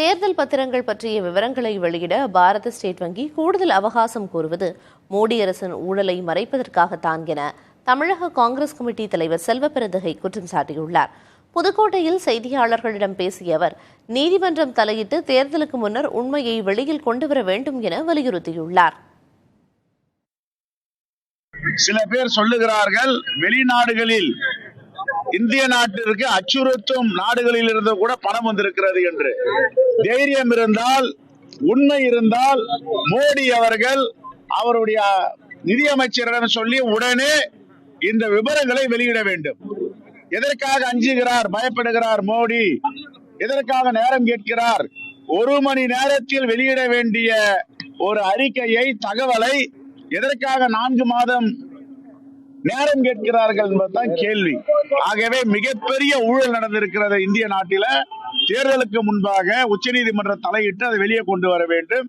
தேர்தல் பத்திரங்கள் பற்றிய விவரங்களை வெளியிட பாரத ஸ்டேட் வங்கி கூடுதல் அவகாசம் கோருவது மோடி அரசின் ஊழலை மறைப்பதற்காகத்தான் என தமிழக காங்கிரஸ் கமிட்டி தலைவர் செல்வபெருந்தகை குற்றம் சாட்டியுள்ளார். புதுக்கோட்டையில் செய்தியாளர்களிடம் பேசிய அவர், நீதிமன்றம் தலையிட்டு தேர்தலுக்கு முன்னர் உண்மையை வெளியில் கொண்டுவர வேண்டும் என வலியுறுத்தியுள்ளார். சில பேர் சொல்லுகிறார்கள், வெளிநாடுகளில் இந்திய நாட்டிற்கு அச்சுறுத்தும் நாடுகளில் இருந்து கூட பணம் வந்திருக்கிறது என்று. தைரியம் இருந்தால், உண்மை இருந்தால் மோடி அவர்கள் அவருடைய நிதியமைச்சரிடம் சொல்லி உடனே இந்த விவரங்களை வெளியிட வேண்டும். எதற்காக அஞ்சுகிறார், பயப்படுகிறார் மோடி? எதற்காக நேரம் கேட்கிறார்? 1 மணி நேரத்தில் வெளியிட வேண்டிய ஒரு அறிக்கையை, தகவலை எதற்காக 4 மாதம் நேரம் கேட்கிறார்கள் என்பதுதான் கேள்வி. ஆகவே மிகப்பெரிய ஊழல் நடந்திருக்கிறது இந்திய நாட்டில. தேர்தலுக்கு முன்பாக உச்சநீதிமன்றம் தலையிட்டு அதை வெளியே கொண்டு வர வேண்டும்.